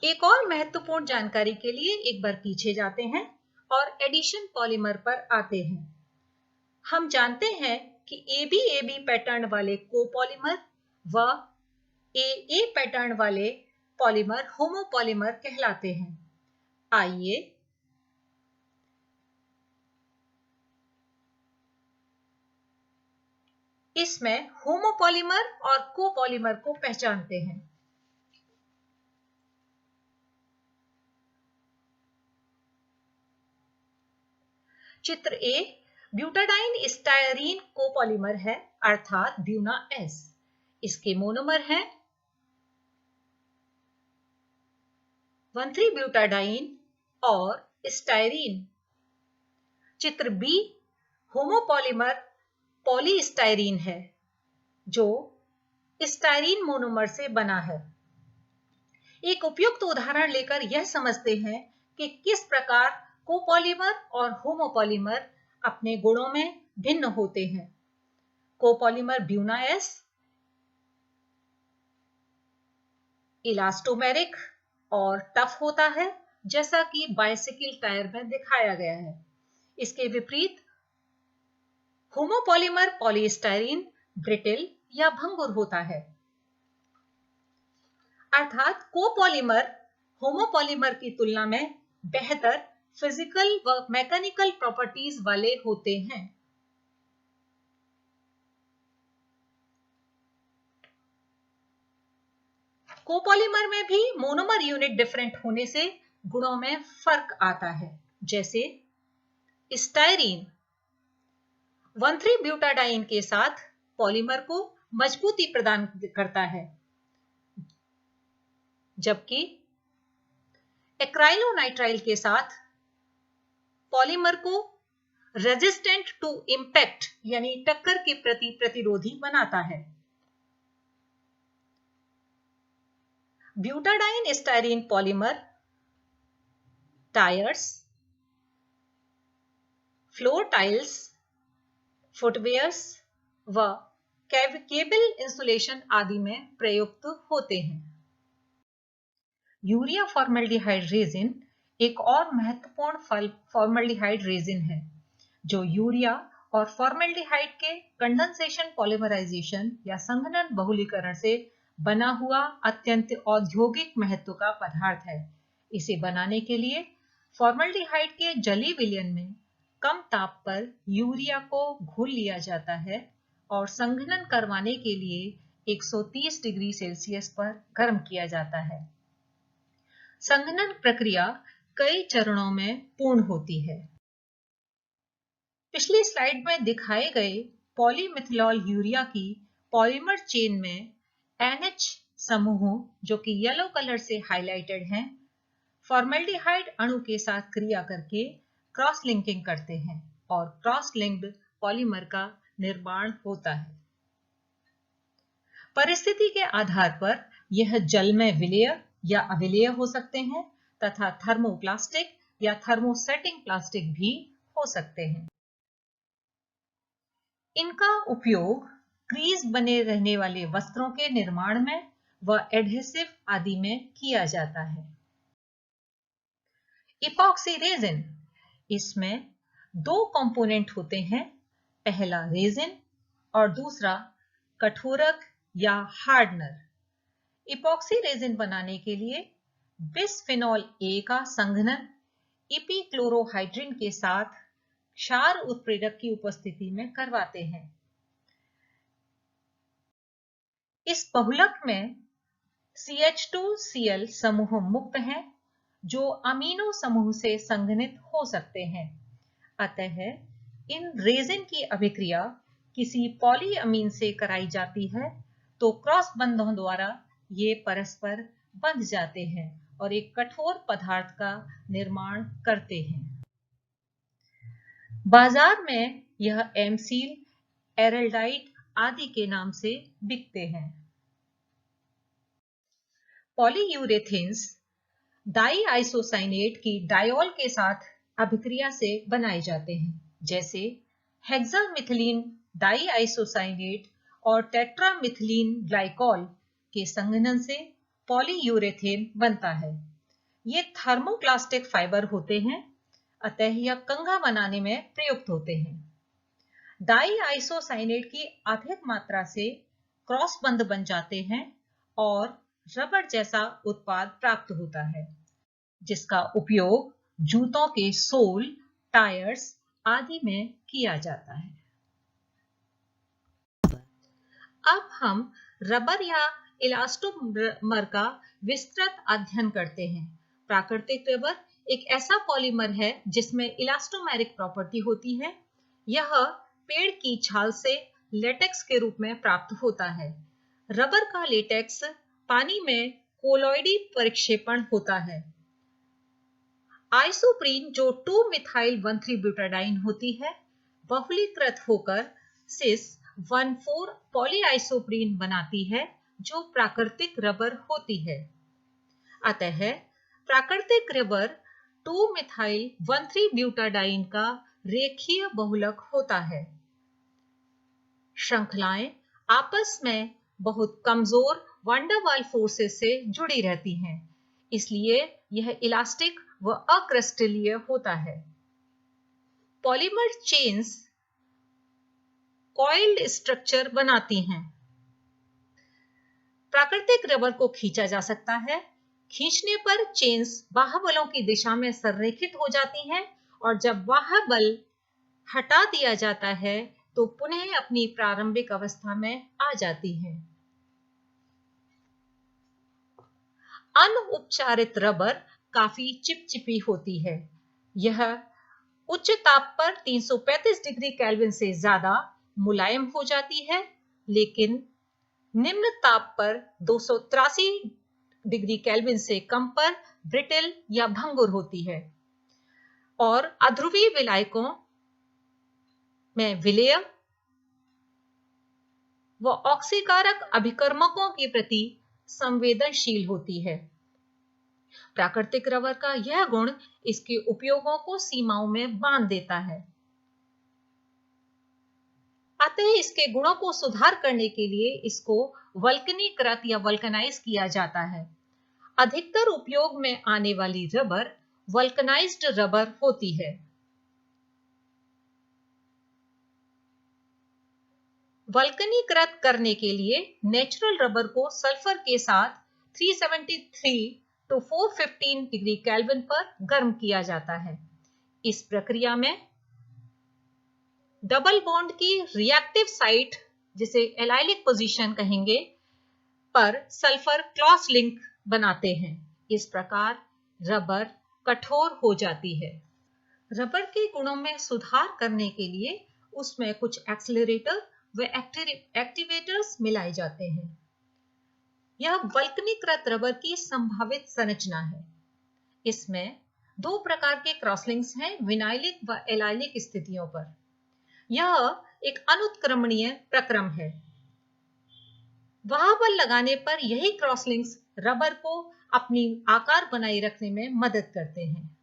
एक और महत्वपूर्ण जानकारी के लिए एक बार पीछे जाते हैं और एडिशन पॉलीमर पर आते हैं। हम जानते हैं कि AB-AB पैटर्न वाले कोपॉलीमर व AA पैटर्न वाले पॉलीमर होमोपॉलीमर कहलाते हैं। आइए इसमें होमोपॉलीमर और कोपॉलीमर को पहचानते हैं। चित्र ए ब्यूटाडाइन स्टायरीन कोपॉलीमर है अर्थात ब्यूना S। इसके मोनोमर है 1,3-ब्यूटाडाइन और स्टायरीन। चित्र बी होमोपॉलीमर पॉलीस्टायरीन है जो स्टायरीन मोनोमर से बना है। एक उपयुक्त उदाहरण लेकर यह समझते हैं कि किस प्रकार कोपॉलीमर और होमोपॉलीमर अपने गुणों में भिन्न होते हैं। कोपॉलीमर ब्यूना S इलास्टोमेरिक और टफ होता है, जैसा कि बाइसिकल टायर में दिखाया गया है। इसके विपरीत होमोपॉलीमर पॉलीस्टायरीन ब्रिटल या भंगुर होता है। अर्थात कोपॉलीमर होमोपॉलीमर की तुलना में बेहतर फिजिकल व मैकेनिकल प्रॉपर्टीज वाले होते हैं। कोपॉलीमर में भी मोनोमर यूनिट डिफरेंट होने से गुणों में फर्क आता है। जैसे स्टायरीन 1,3-ब्यूटाडाइन के साथ पॉलीमर को मजबूती प्रदान करता है, जबकि एक्राइलोनाइट्राइल के साथ पॉलीमर को रेजिस्टेंट टू इंपैक्ट यानी टक्कर के प्रति प्रतिरोधी बनाता है। Butadiene styrene polymer tyres, floor tiles, footwears व केबल इंसुलेशन आदि में प्रयुक्त होते हैं। यूरिया फॉर्मल्डिहाइड रेजिन एक और महत्वपूर्ण फॉर्मल्डिहाइड रेजिन है जो यूरिया और फॉर्मल्डिहाइड के कंडेंसेशन पॉलीमराइजेशन या संघनन बहुलीकरण से बना हुआ अत्यंत औद्योगिक महत्व का पदार्थ है। इसे बनाने के लिए फॉर्मल्डिहाइड के जलीय विलयन में कम ताप पर यूरिया को घोल लिया जाता है और संघनन करवाने के लिए 130 डिग्री सेल्सियस पर गर्म किया जाता है। संघनन प्रक्रिया कई चरणों में पूर्ण होती है। पिछली स्लाइड में दिखाए गए पॉलीमिथलॉल यूरिया की पॉलीमर चेन में NH समूह जो कि येलो कलर से हाइलाइटेड हैं, फॉर्मल्डिहाइड अणु के साथ क्रिया करके क्रॉस लिंकिंग करते हैं और क्रॉस लिंक्ड पॉलीमर का निर्माण होता है। परिस्थिति के आधार पर यह जल में विलेय या अविलेय हो सकते हैं तथा थर्मोप्लास्टिक या थर्मोसेटिंग प्लास्टिक भी हो सकते हैं। इनका उपयोग क्रीज बने रहने वाले वस्त्रों के निर्माण में व एडहेसिव आदि में किया जाता है। इपॉक्सी रेजिन, इसमें दो कंपोनेंट होते हैं, पहला रेजिन और दूसरा कठोरक या हार्डनर। इपॉक्सी रेजिन बनाने के लिए बिसफिनॉल ए का संघनन इपीक्लोरोहाइड्रिन के साथ क्षार उत्प्रेरक की उपस्थिति में करवाते हैं। इस बहुलक में CH2Cl समूह मुक्त हैं जो अमीनो समूह से संघनित हो सकते हैं। अतः इन रेजिन की अभिक्रिया किसी पॉलीअमीन से कराई जाती है तो क्रॉस बंधों द्वारा ये परस्पर बंध जाते हैं और एक कठोर पदार्थ का निर्माण करते हैं। बाजार में यह एमसील, एरल्डाइट आदि के नाम से बिकते हैं। पॉलीयूरेथेन्स डाईआइसोसाइनेट की डायोल के साथ अभिक्रिया से बनाए जाते हैं, जैसे हेक्सामिथिलीन डाईआइसोसाइनेट और टेट्रामिथिलीन ग्लाइकॉल के संघनन से पॉलीयूरेथेन बनता है। ये थर्मोप्लास्टिक फाइबर होते हैं, अतः यह कंघा बनाने में प्रयुक्त होते हैं। डाई आइसोसाइनेट की अधिक मात्रा से क्रॉस बंध बन जाते हैं और रबर जैसा उत्पाद प्राप्त होता है, जिसका उपयोग जूतों के सोल, टायर्स आदि में किया जाता है। अब हम रबर या इलास्टोमर का विस्तृत अध्ययन करते हैं। प्राकृतिक रबर एक ऐसा पॉलीमर है जिसमें इलास्टोमेरिक प्रॉपर्टी होती है। यह पेड़ की छाल से लेटेक्स के रूप में प्राप्त होता है। रबर का लेटेक्स पानी में कोलॉइडी परिक्षेपण होता है। आइसोप्रीन जो 2-मिथाइल-1,3-ब्यूटाडाइन होती है, बहुलीकृत होकर सिस 1,4 पॉलीआइसोप्रीन बनाती है, जो प्राकृतिक रबर होती है। अतः प्राकृतिक रबर 2-मिथाइल-1,3-ब्यूटाडाइन का रेखीय बहुलक होता है। श्रृंखलाएं आपस में बहुत कमजोर वैन डर वाल्स फोर्सेस से जुड़ी रहती हैं, इसलिए यह इलास्टिक व अक्रिस्टलीय होता है। पॉलीमर चेन्स कॉइल्ड स्ट्रक्चर बनाती हैं। प्राकृतिक रबर को खींचा जा सकता है। खींचने पर चेन्स बाह्यबलों की दिशा में संरेखित हो जाती हैं और जब बाह्यबल हटा दिया जाता है तो पुनः अपनी प्रारंभिक अवस्था में आ जाती हैं। अनउपचारित रबर काफी चिपचिपी होती है। यह उच्च ताप पर 335 डिग्री केल्विन से ज्यादा मुलायम हो जाती है, लेकिन निम्न ताप पर 283 डिग्री केल्विन से कम पर ब्रिटल या भंगुर होती है और अध्रुवीय विलायकों में विलेय व ऑक्सीकारक अभिकर्मकों के प्रति संवेदनशील होती है। प्राकृतिक रबर का यह गुण इसके उपयोगों को सीमाओं में बांध देता है। अतः इसके गुणों को सुधार करने के लिए इसको वल्कनीकृत या वल्कनाइज किया जाता है। अधिकतर उपयोग में आने वाली रबर वल्कनाइज्ड रबर होती है। वल्कनीकृत करने के लिए नेचुरल रबर को सल्फर के साथ 373 to 415 डिग्री केल्विन पर गर्म किया जाता है। इस प्रक्रिया में डबल बॉन्ड की रिएक्टिव साइट, जिसे एलाइलिक पोजीशन कहेंगे, पर सल्फर क्रॉस लिंक बनाते हैं। इस प्रकार रबर कठोर हो जाती है। रबर के गुणों में सुधार करने के लिए उसमें कुछ एक्सेलरेटर व एक्टिवेटर्स मिलाए जाते हैं। यह वल्कनीकृत रबर की संभावित संरचना है। इसमें दो प्रकार के क्रॉसलिंक्स हैं, विनाइलिक व एलाइलिक स्थितियों पर। यह एक अनुत्क्रमणीय प्रक्रम है। वहां बल लगाने पर यही क्रॉसलिंक्स रबर को अपनी आकार बनाए रखने में मदद करते हैं।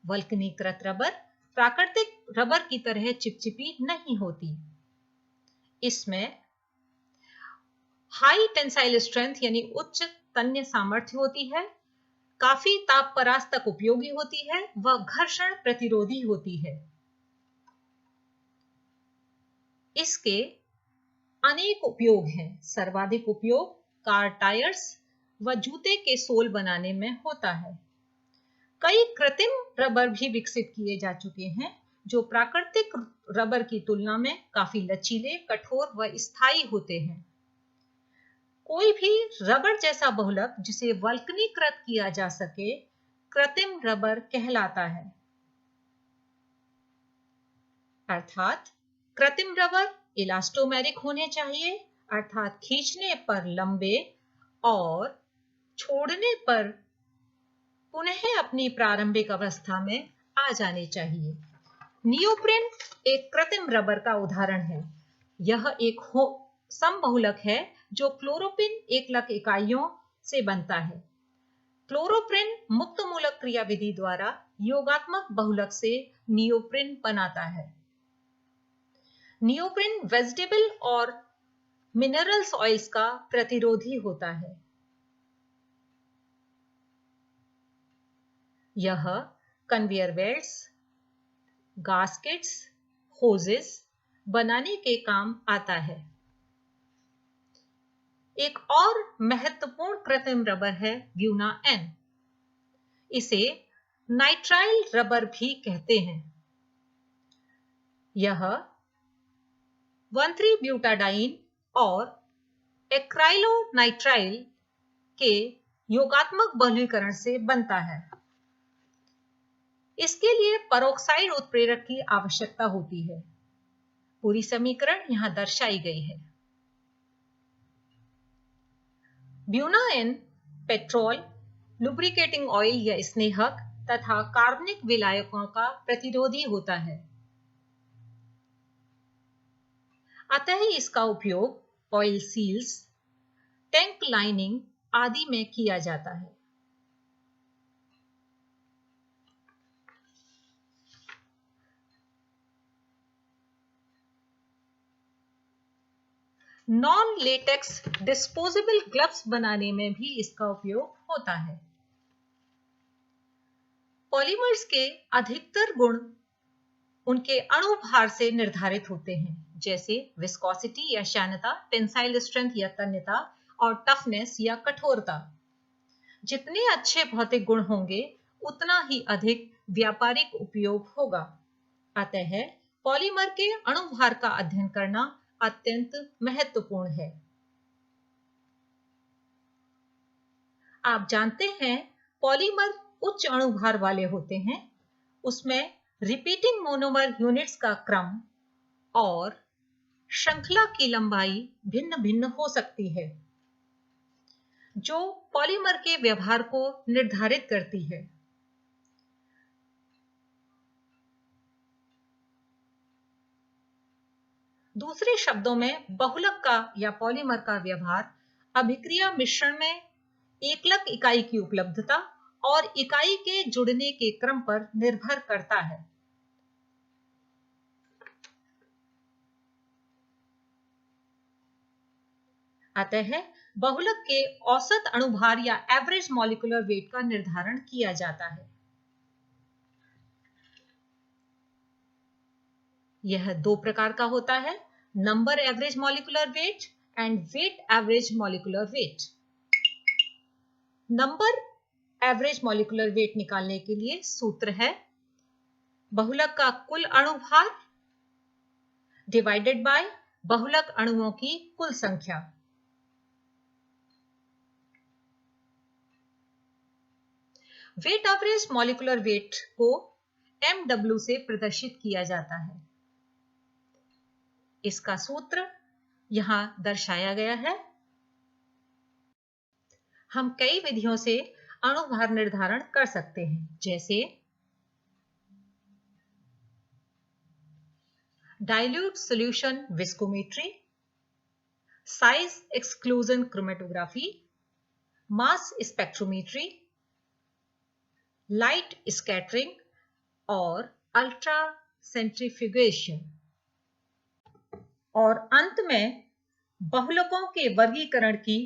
वल्कनीकृत रबर प्राकृतिक रबर की तरह चिपचिपी नहीं होती। इसमें हाई टेंसाइल स्ट्रेंथ यानी उच्च तन्य सामर्थ्य होती है, काफी ताप परास तक उपयोगी होती है व घर्षण प्रतिरोधी होती है। इसके अनेक उपयोग हैं। सर्वाधिक उपयोग कार टायर्स व जूते के सोल बनाने में होता है। कई कृत्रिम रबर भी विकसित किए जा चुके हैं, जो प्राकृतिक रबर की तुलना में काफी लचीले, कठोर व स्थायी होते हैं। कोई भी रबर जैसा बहुलक जिसे वल्कनीकृत किया जा सके, कृत्रिम रबर कहलाता है। अर्थात कृत्रिम रबर इलास्टोमेरिक होने चाहिए, अर्थात खींचने पर लंबे और छोड़ने पर पुनः अपनी प्रारंभिक अवस्था में आ जाने चाहिए। नियोप्रीन एक कृत्रिम रबर का उदाहरण है। यह एक समबहुलक है जो क्लोरोप्रीन एकलक इकाइयों से बनता है। क्लोरोप्रीन मुक्त मूलक क्रियाविधि द्वारा योगात्मक बहुलक से नियोप्रीन बनाता है। नियोप्रीन वेजिटेबल और मिनरल्स ऑयल्स का प्रतिरोधी होता है। यह कन्वेयर बेल्ट्स, गास्केट्स, होजेस बनाने के काम आता है। एक और महत्वपूर्ण कृत्रिम रबर है ब्यूना एन। इसे नाइट्राइल रबर भी कहते हैं। यह 1,3-ब्यूटाडाइन और एक्राइलोनाइट्राइल के योगात्मक बहुलीकरण से बनता है। इसके लिए पेरोक्साइड उत्प्रेरक की आवश्यकता होती है। पूरी समीकरण यहां दर्शाई गई है। ब्यूना एन पेट्रोल, लुब्रिकेटिंग ऑयल या स्नेहक तथा कार्बनिक विलायकों का प्रतिरोधी होता है। अतः इसका उपयोग ऑयल सील्स, टैंक लाइनिंग आदि में किया जाता है। नॉन लेटेक्स डिस्पोजेबल ग्लव्स बनाने में भी इसका उपयोग होता है। पॉलीमर्स के अधिकतर गुण उनके अणु भार से निर्धारित होते हैं, जैसे विस्कोसिटी या श्यानता, टेंसाइल स्ट्रेंथ या तन्यता और टफनेस या कठोरता। जितने अच्छे भौतिक गुण होंगे उतना ही अधिक व्यापारिक उपयोग होगा। अतः पॉलीमर के अणु भार का अध्ययन करना अत्यंत महत्वपूर्ण है। आप जानते हैं पॉलीमर उच्च अणु भार वाले होते हैं। उसमें रिपीटिंग मोनोमर यूनिट्स का क्रम और श्रृंखला की लंबाई भिन्न भिन्न हो सकती है, जो पॉलीमर के व्यवहार को निर्धारित करती है। दूसरे शब्दों में बहुलक का या पॉलीमर का व्यवहार अभिक्रिया मिश्रण में एकलक इकाई की उपलब्धता और इकाई के जुड़ने के क्रम पर निर्भर करता है। अतः बहुलक के औसत अणुभार या एवरेज मॉलिक्यूलर वेट का निर्धारण किया जाता है। यह दो प्रकार का होता है, number average molecular weight and weight average molecular weight. Number average molecular weight निकालने के लिए सूत्र है बहुलक का कुल अणुभार डिवाइडेड बाय बहुलक अणुओं की कुल संख्या। वेट एवरेज मॉलिक्यूलर वेट को MW से प्रदर्शित किया जाता है। इसका सूत्र यहां दर्शाया गया है। हम कई विधियों से अणुभार निर्धारण कर सकते हैं, जैसे dilute solution viscometry, size exclusion chromatography, mass spectrometry, light scattering और अल्ट्रा सेंट्रीफ्यूगेशन। और अंत में बहुलकों के वर्गीकरण की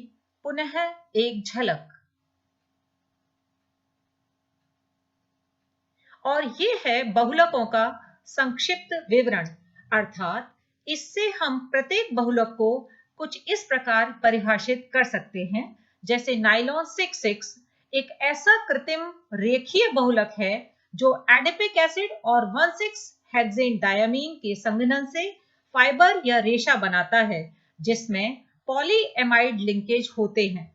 पुनः एक झलक। और ये है बहुलकों का संक्षिप्त विवरण, अर्थात इससे हम प्रत्येक बहुलक को कुछ इस प्रकार परिभाषित कर सकते हैं, जैसे नाइलॉन 6,6 एक ऐसा कृत्रिम रेखीय बहुलक है जो एडिपिक एसिड और 1,6-हेक्सेन डायमीन के संघनन से फाइबर या रेशा बनाता है, जिसमें पॉलीएमाइड लिंकेज होते हैं।